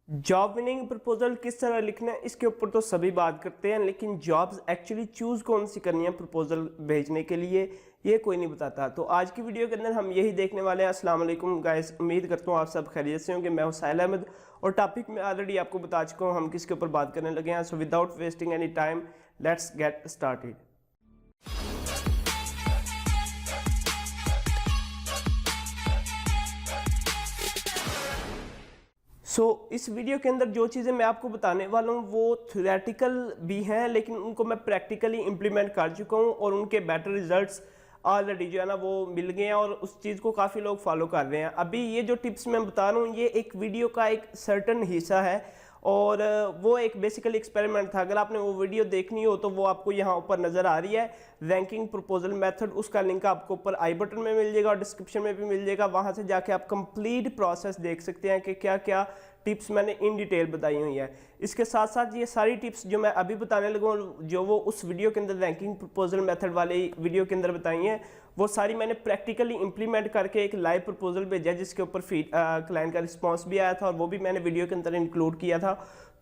Job winning proposal किस तरह लिखना है इसके ऊपर तो सभी बात करते हैं, लेकिन जॉब्स एक्चुअली चूज़ कौन सी करनी है प्रपोजल भेजने के लिए ये कोई नहीं बताता। तो आज की वीडियो के अंदर हम यही देखने वाले हैं। अस्सलाम वालेकुम गाइस, उम्मीद करता हूँ आप सब खैरियत से होंगे। मैं हूं साहिल अहमद और टॉपिक में ऑलरेडी आपको बता चुका हूँ हम किसके ऊपर बात करने लगे हैं। So without wasting any time let's get started. इस वीडियो के अंदर जो चीज़ें मैं आपको बताने वाला हूँ वो थ्योरेटिकल भी हैं, लेकिन उनको मैं प्रैक्टिकली इम्प्लीमेंट कर चुका हूँ और उनके बेटर रिजल्ट्स ऑलरेडी जो है ना वो मिल गए हैं और उस चीज़ को काफ़ी लोग फॉलो कर रहे हैं। अभी ये जो टिप्स मैं बता रहा हूँ ये एक वीडियो का एक सर्टन हिस्सा है और वो एक बेसिकली एक्सपेरिमेंट था। अगर आपने वो वीडियो देखनी हो तो वो आपको यहाँ ऊपर नज़र आ रही है, रैंकिंग प्रपोजल मेथड। उसका लिंक आपको ऊपर आई बटन में मिल जाएगा और डिस्क्रिप्शन में भी मिल जाएगा। वहाँ से जाके आप कंप्लीट प्रोसेस देख सकते हैं कि क्या क्या टिप्स मैंने इन डिटेल बताई हुई है। इसके साथ साथ ये सारी टिप्स जो मैं अभी बताने लगा हूँ जो वो उस वीडियो के अंदर रैंकिंग प्रपोजल मेथड वाले वीडियो के अंदर बताई हैं, वो सारी मैंने प्रैक्टिकली इंप्लीमेंट करके एक लाइव प्रपोजल भेजा जिसके ऊपर क्लाइंट का रिस्पांस भी आया था और वो भी मैंने वीडियो के अंदर इंक्लूड किया था।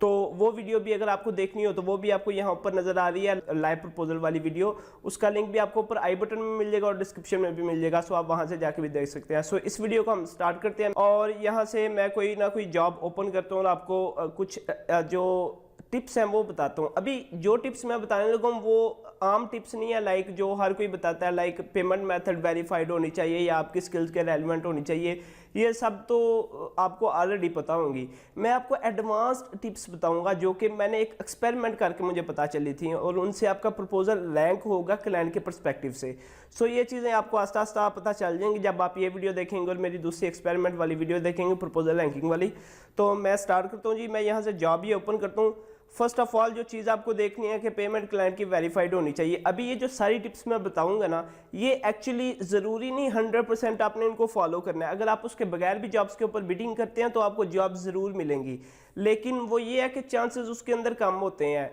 तो वो वीडियो भी अगर आपको देखनी हो तो वो भी आपको यहाँ ऊपर नजर आ रही है, लाइव प्रपोजल वाली वीडियो। उसका लिंक भी आपको ऊपर आई बटन में मिल जाएगा और डिस्क्रिप्शन में भी मिल जाएगा। सो आप वहां से जाके भी देख सकते हैं। सो इस वीडियो को हम स्टार्ट करते हैं और यहाँ से मैं कोई ना कोई जॉब ओपन करता हूँ और आपको कुछ जो टिप्स हैं वो बताता हूँ। अभी जो टिप्स मैं बताने लगा हूँ वो आम टिप्स नहीं है लाइक जो हर कोई बताता है, लाइक पेमेंट मेथड वेरीफाइड होनी चाहिए या आपकी स्किल्स के रेलिवेंट होनी चाहिए। ये सब तो आपको ऑलरेडी पता होंगी। मैं आपको एडवांस्ड टिप्स बताऊंगा जो कि मैंने एक एक्सपेरिमेंट करके मुझे पता चली थी और उनसे आपका प्रपोजल रैंक होगा क्लाइंट के पर्सपेक्टिव से। सो ये चीज़ें आपको आस्ता आस्ता पता चल जाएंगी जब आप ये वीडियो देखेंगे और मेरी दूसरी एक्सपेरिमेंट वाली वीडियो देखेंगे प्रपोजल रैंकिंग वाली। तो मैं स्टार्ट करता हूँ जी। मैं यहाँ से जॉब ही ओपन करता हूँ। फर्स्ट ऑफ ऑल जो चीज़ आपको देखनी है कि पेमेंट क्लाइंट की वेरीफाइड होनी चाहिए। अभी ये जो सारी टिप्स मैं बताऊंगा ना ये एक्चुअली ज़रूरी नहीं 100% आपने इनको फॉलो करना है। अगर आप उसके बगैर भी जॉब्स के ऊपर बिडिंग करते हैं तो आपको जॉब ज़रूर मिलेंगी, लेकिन वो ये है कि चांसेस उसके अंदर कम होते हैं।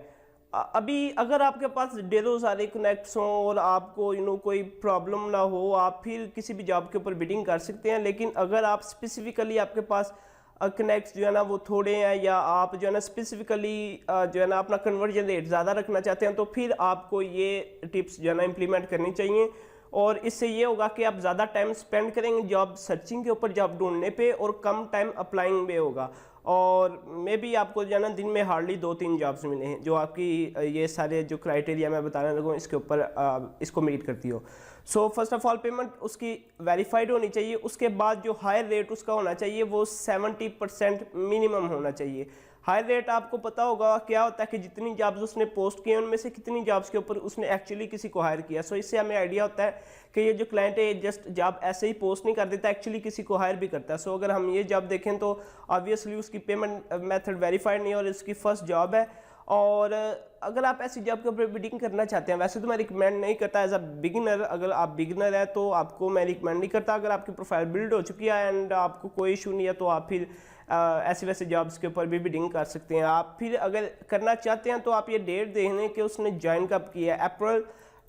अभी अगर आपके पास ढेरों सारे कनेक्ट्स हों और आपको कोई प्रॉब्लम ना हो, आप फिर किसी भी जॉब के ऊपर बिडिंग कर सकते हैं। लेकिन अगर आप स्पेसिफिकली आपके पास कनेक्ट्स जो है ना वो थोड़े हैं या आप जो है ना स्पेसिफिकली जो है ना अपना कन्वर्जन रेट ज़्यादा रखना चाहते हैं तो फिर आपको ये टिप्स जो है ना इम्प्लीमेंट करनी चाहिए। और इससे ये होगा कि आप ज़्यादा टाइम स्पेंड करेंगे जॉब सर्चिंग के ऊपर, जॉब ढूंढने पे, और कम टाइम अप्लाइंग में होगा। और मे बी आपको जो है ना दिन में हार्डली 2-3 जॉब्स मिले हैं जो आपकी ये सारे जो क्राइटेरिया मैं बताने लगा इसके ऊपर इसको मीट करती हो। So first of all payment उसकी वेरीफाइड होनी चाहिए। उसके बाद जो हायर रेट उसका होना चाहिए वो 70% मिनिमम होना चाहिए। हायर रेट आपको पता होगा क्या होता है कि जितनी जॉब्स उसने पोस्ट किए उनमें से कितनी जॉब्स के ऊपर उसने एक्चुअली किसी को हायर किया। सो इससे हमें आइडिया होता है कि ये जो क्लाइंट है जस्ट जॉब ऐसे ही पोस्ट नहीं कर देता, एक्चुअली किसी को हायर भी करता है। सो अगर हम ये जॉब देखें तो ऑब्वियसली उसकी पेमेंट मेथड वेरीफाइड नहीं है और इसकी फर्स्ट जॉब है। और अगर आप ऐसी जॉब के ऊपर बिडिंग करना चाहते हैं, वैसे तो मैं रिकमेंड नहीं करता एज अ बिगिनर। अगर आप बिगिनर है तो आपको मैं रिकमेंड नहीं करता। अगर आपकी प्रोफाइल बिल्ड हो चुकी है एंड आपको कोई इशू नहीं है तो आप फिर ऐसे वैसे जॉब्स के ऊपर भी बिडिंग कर सकते हैं। आप फिर अगर करना चाहते हैं तो आप ये डेट देख लें कि उसने ज्वाइन कब किया है। अप्रैल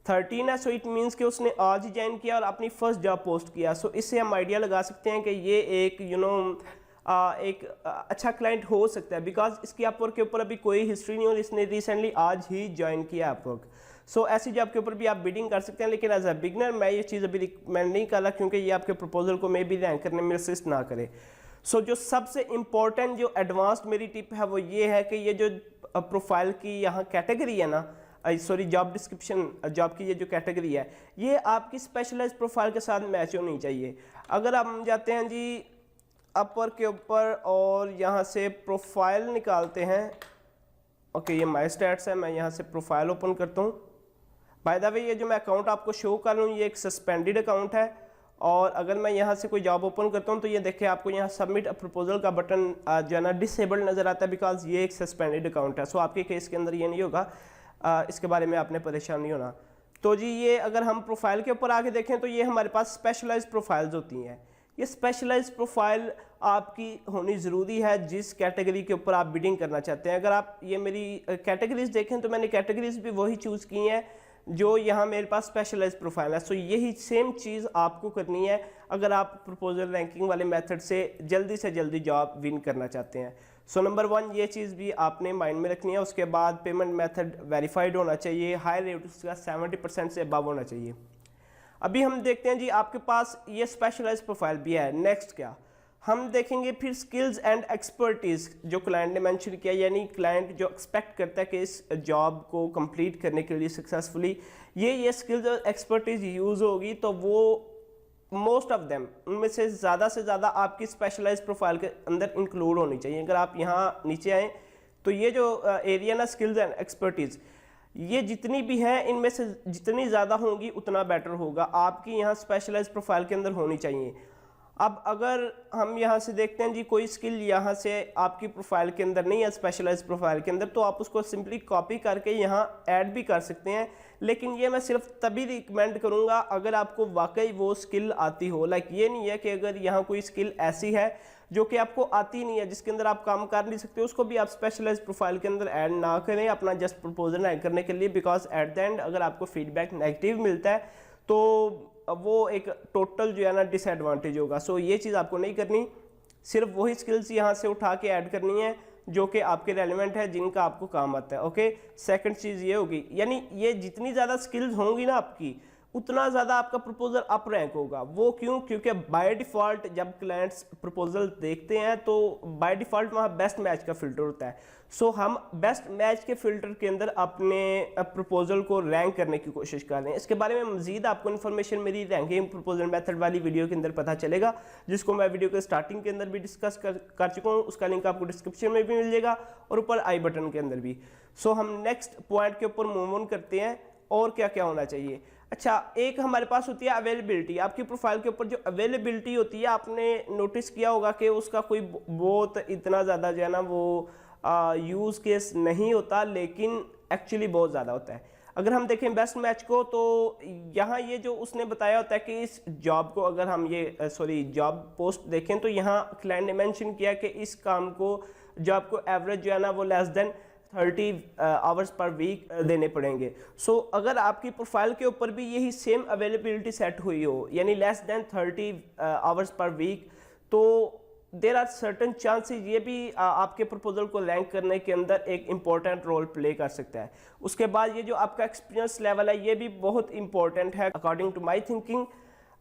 13 है, सो इट मीन्स कि उसने आज ही ज्वाइन किया और अपनी फर्स्ट जॉब पोस्ट किया। सो इससे हम आइडिया लगा सकते हैं कि ये एक एक अच्छा क्लाइंट हो सकता है, बिकॉज इसकी अपवर्क के ऊपर अभी कोई हिस्ट्री नहीं और इसने रिसेंटली आज ही ज्वाइन किया अपवर्क। सो ऐसी जॉब के ऊपर भी आप बिडिंग कर सकते हैं, लेकिन एज अ बिगनर मैं ये चीज़ अभी रिकमेंड नहीं कर रहा क्योंकि ये आपके प्रपोजल को मे भी रैंक करने में असिस्ट ना करे। सो जो सबसे इम्पॉर्टेंट जो एडवांस्ड मेरी टिप है वो ये है कि ये जो प्रोफाइल की यहाँ कैटेगरी है ना, सॉरी जॉब डिस्क्रिप्शन, जॉब की ये जो कैटेगरी है ये आपकी स्पेशलाइज्ड प्रोफाइल के साथ मैच होनी चाहिए। अगर हम जाते हैं जी अपवर्क के ऊपर और यहाँ से प्रोफाइल निकालते हैं, ओके ये माई स्टैट्स है, मैं यहाँ से प्रोफाइल ओपन करता हूँ। बाय द वे ये जो मैं अकाउंट आपको शो कर रहा हूँ ये एक सस्पेंडेड अकाउंट है और अगर मैं यहाँ से कोई जॉब ओपन करता हूँ तो ये देखिए आपको यहाँ सबमिट अ प्रपोजल का बटन जो है ना डिसेबल्ड नज़र आता है बिकॉज ये एक सस्पेंडेड अकाउंट है। सो आपके केस के अंदर ये नहीं होगा, इसके बारे में आपने परेशान नहीं होना। तो जी ये अगर हम प्रोफाइल के ऊपर आके देखें तो ये हमारे पास स्पेशलाइज्ड प्रोफाइल्स होती हैं। ये स्पेशलाइज्ड प्रोफाइल आपकी होनी ज़रूरी है जिस कैटेगरी के ऊपर आप बिडिंग करना चाहते हैं। अगर आप ये मेरी कैटेगरीज देखें तो मैंने कैटेगरीज भी वही चूज़ की हैं जो यहाँ मेरे पास स्पेशलाइज्ड प्रोफाइल है। सो यही सेम चीज़ आपको करनी है अगर आप प्रपोजल रैंकिंग वाले मेथड से जल्दी जॉब विन करना चाहते हैं। सो नंबर 1 ये चीज़ भी आपने माइंड में रखनी है। उसके बाद पेमेंट मेथड वेरीफाइड होना चाहिए, हाई रेट उसका 70% से अबव होना चाहिए। अभी हम देखते हैं जी आपके पास ये स्पेशलाइज प्रोफाइल भी है। नेक्स्ट क्या हम देखेंगे फिर स्किल्स एंड एक्सपर्टीज़ जो क्लाइंट ने मेंशन किया, यानी क्लाइंट जो एक्सपेक्ट करता है कि इस जॉब को कंप्लीट करने के लिए सक्सेसफुली ये स्किल्स और एक्सपर्टीज़ यूज़ होगी, तो वो मोस्ट ऑफ देम उनमें से ज़्यादा आपकी स्पेशलाइज प्रोफाइल के अंदर इंक्लूड होनी चाहिए। अगर आप यहाँ नीचे आएँ तो ये जो एरिया ना स्किल्स एंड एक्सपर्टीज़, ये जितनी भी हैं इनमें से जितनी ज़्यादा होंगी उतना बेटर होगा, आपकी यहाँ स्पेशलाइज प्रोफाइल के अंदर होनी चाहिए। अब अगर हम यहाँ से देखते हैं जी कोई स्किल यहाँ से आपकी प्रोफाइल के अंदर नहीं है, स्पेशलाइज प्रोफाइल के अंदर, तो आप उसको सिंपली कॉपी करके यहाँ ऐड भी कर सकते हैं। लेकिन ये मैं सिर्फ तभी रिकमेंड करूँगा अगर आपको वाकई वो स्किल आती हो। लाइक ये नहीं है कि अगर यहाँ कोई स्किल ऐसी है जो कि आपको आती नहीं है, जिसके अंदर आप काम कर नहीं सकते, उसको भी आप स्पेशलाइज प्रोफाइल के अंदर ऐड ना करें अपना जस्ट प्रपोजल ऐड करने के लिए। बिकॉज एट द एंड अगर आपको फीडबैक नेगेटिव मिलता है तो वो एक टोटल जो है ना डिसएडवांटेज होगा। सो ये चीज़ आपको नहीं करनी, सिर्फ वही स्किल्स यहाँ से उठा के ऐड करनी है जो कि आपके रेलिवेंट है, जिनका आपको काम आता है। ओके, सेकंड चीज़ ये होगी, यानी ये जितनी ज़्यादा स्किल्स होंगी ना आपकी उतना ज़्यादा आपका प्रपोजल अप रैंक होगा। वो क्यों? क्योंकि बाय डिफ़ॉल्ट जब क्लाइंट्स प्रपोजल देखते हैं तो बाय डिफ़ॉल्ट वहाँ बेस्ट मैच का फ़िल्टर होता है। सो हम बेस्ट मैच के फ़िल्टर के अंदर अपने प्रपोजल को रैंक करने की कोशिश कर रहे हैं। इसके बारे में मज़ीद आपको इन्फॉर्मेशन मेरी रैंकिंग प्रपोजल मेथड वाली वीडियो के अंदर पता चलेगा, जिसको मैं वीडियो के स्टार्टिंग के अंदर भी डिस्कस कर चुका हूँ। उसका लिंक आपको डिस्क्रिप्शन में भी मिल जाएगा और ऊपर आई बटन के अंदर भी। सो हम नेक्स्ट पॉइंट के ऊपर मूव ऑन करते हैं और क्या क्या होना चाहिए। अच्छा, एक हमारे पास होती है अवेलेबिलिटी। आपकी प्रोफाइल के ऊपर जो अवेलेबिलिटी होती है, आपने नोटिस किया होगा कि उसका कोई बहुत इतना ज़्यादा जो है ना वो यूज़ केस नहीं होता, लेकिन एक्चुअली बहुत ज़्यादा होता है। अगर हम देखें बेस्ट मैच को तो यहाँ ये जो उसने बताया होता है कि इस जॉब को अगर हम ये जॉब पोस्ट देखें तो यहाँ क्लाइंट ने मेंशन किया कि इस काम को जॉब को एवरेज जो है ना वो less than 30 hours per week देने पड़ेंगे। सो अगर आपकी प्रोफाइल के ऊपर भी यही सेम अवेलेबिलिटी सेट हुई हो, यानी less than 30 hours per week, तो देर आर सर्टन चांसेस ये भी आपके प्रपोजल को रैंक करने के अंदर एक इम्पॉर्टेंट रोल प्ले कर सकता है। उसके बाद ये जो आपका एक्सपीरियंस लेवल है ये भी बहुत इंपॉर्टेंट है according to my thinking.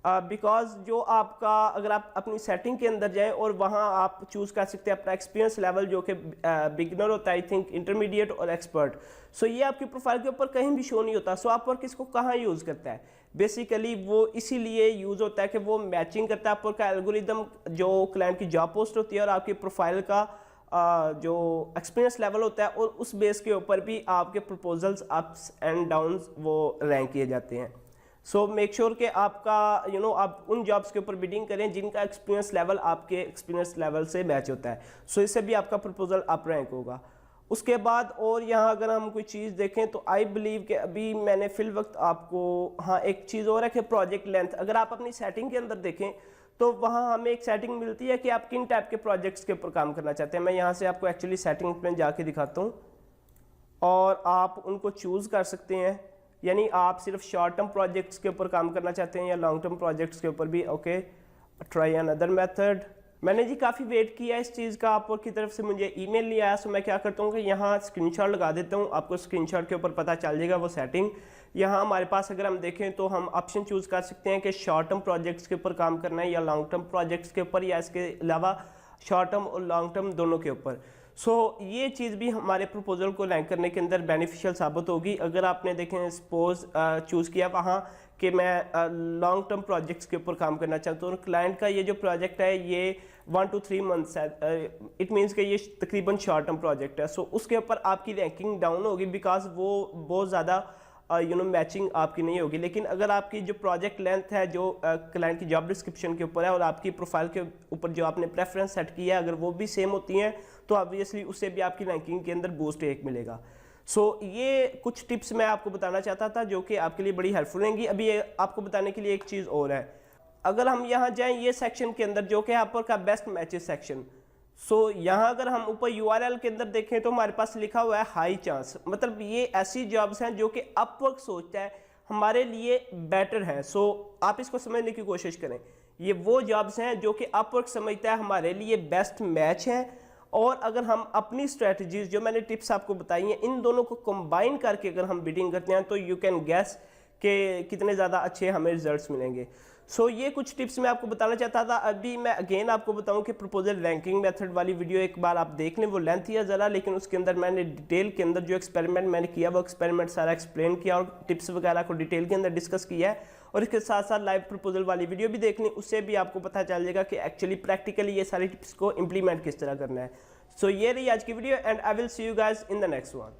Because जो आपका अगर आप अपनी सेटिंग के अंदर जाएं और वहाँ आप चूज़ कर सकते हैं अपना एक्सपीरियंस लेवल, जो कि बिगिनर होता है, आई थिंक इंटरमीडिएट और एक्सपर्ट। सो ये आपकी प्रोफाइल के ऊपर कहीं भी शो नहीं होता। सो आप वर्क इसको कहाँ यूज़ करता है? बेसिकली वो इसीलिए यूज़ होता है कि वो मैचिंग करता है आपका एल्गोरिदम जो क्लाइंट की जॉब पोस्ट होती है और आपकी प्रोफाइल का जो एक्सपीरियंस लेवल होता है, और उस बेस के ऊपर भी आपके प्रपोजल्स अप्स एंड डाउन्स वो रैंक किए जाते हैं। सो मेक श्योर कि आपका आप उन जॉब्स के ऊपर बिडिंग करें जिनका एक्सपीरियंस लेवल आपके एक्सपीरियंस लेवल से मैच होता है। सो इससे भी आपका प्रपोजल अप रैंक होगा। उसके बाद और यहाँ अगर हम कोई चीज़ देखें तो आई बिलीव कि अभी मैंने फिल वक्त आपको एक चीज़ और है कि प्रोजेक्ट लेंथ। अगर आप अपनी सेटिंग के अंदर देखें तो वहाँ हमें एक सेटिंग मिलती है कि आप किन टाइप के प्रोजेक्ट्स के ऊपर काम करना चाहते हैं। मैं यहाँ से आपको एक्चुअली सेटिंग में जाके दिखाता हूँ और आप उनको चूज़ कर सकते हैं। यानी आप सिर्फ शॉर्ट टर्म प्रोजेक्ट्स के ऊपर काम करना चाहते हैं या लॉन्ग टर्म प्रोजेक्ट्स के ऊपर भी। Okay, try another method. मैंने जी काफ़ी वेट किया इस चीज़ का, आप की तरफ से मुझे ईमेल नहीं आया। सो मैं क्या करता हूँ कि यहाँ स्क्रीनशॉट लगा देता हूँ, आपको स्क्रीनशॉट के ऊपर पता चल जाएगा वो सेटिंग। यहाँ हमारे पास अगर हम देखें तो हम ऑप्शन चूज़ कर सकते हैं कि शॉर्ट टर्म प्रोजेक्ट्स के ऊपर काम करना है या लॉन्ग टर्म प्रोजेक्ट्स के ऊपर, या इसके अलावा शॉर्ट टर्म और लॉन्ग टर्म दोनों के ऊपर। सो ये चीज़ भी हमारे प्रपोजल को रैंक करने के अंदर बेनिफिशियल साबित होगी। अगर आपने देखें सपोज चूज़ किया वहाँ कि मैं लॉन्ग टर्म प्रोजेक्ट्स के ऊपर काम करना चाहता हूँ और क्लाइंट का ये जो प्रोजेक्ट है ये 1 to 3 मंथ्स है, इट मीन्स कि ये तकरीबन शॉर्ट टर्म प्रोजेक्ट है। सो उसके ऊपर आपकी रैंकिंग डाउन होगी बिकॉज वो बहुत ज़्यादा मैचिंग आपकी नहीं होगी। लेकिन अगर आपकी जो प्रोजेक्ट लेंथ है जो क्लाइंट की जॉब डिस्क्रिप्शन के ऊपर है और आपकी प्रोफाइल के ऊपर जो आपने प्रेफरेंस सेट किया है, अगर वो भी सेम होती हैं तो ऑब्वियसली उससे भी आपकी रैंकिंग के अंदर बूस्ट एक मिलेगा। सो ये कुछ टिप्स मैं आपको बताना चाहता था जो कि आपके लिए बड़ी हेल्पफुल रहेंगी। अभी आपको बताने के लिए एक चीज़ और है। अगर हम यहाँ जाएँ ये सेक्शन के अंदर जो कि आपका बेस्ट मैचेस सेक्शन, सो यहाँ अगर हम ऊपर URL के अंदर देखें तो हमारे पास लिखा हुआ है हाई चांस। मतलब ये ऐसी जॉब्स हैं जो कि अपवर्क सोचता है हमारे लिए बेटर है। सो आप इसको समझने की कोशिश करें। ये वो जॉब्स हैं जो कि अपवर्क समझता है हमारे लिए बेस्ट मैच है और अगर हम अपनी स्ट्रेटजीज जो मैंने टिप्स आपको बताई हैं इन दोनों को कंबाइन करके अगर हम बिडिंग करते हैं तो यू कैन गैस कि कितने ज़्यादा अच्छे हमें रिजल्ट्स मिलेंगे। सो ये कुछ टिप्स मैं आपको बताना चाहता था। अभी मैं अगेन आपको बताऊं कि प्रपोजल रैंकिंग मेथड वाली वीडियो एक बार आप देख लें, वो लेंथी है ज़रा, लेकिन उसके अंदर मैंने डिटेल के अंदर जो एक्सपेरिमेंट मैंने किया वो एक्सपेरिमेंट सारा एक्सप्लेन किया और टिप्स वगैरह को डिटेल के अंदर डिस्कस किया है। और इसके साथ साथ लाइव प्रपोजल वाली वीडियो भी देख लें, उससे भी आपको पता चल जाएगा कि एक्चुअली प्रैक्टिकली ये सारी टिप्स को इंप्लीमेंट किस तरह करना है। सो ये रही आज की video and I will see you guys in the next one.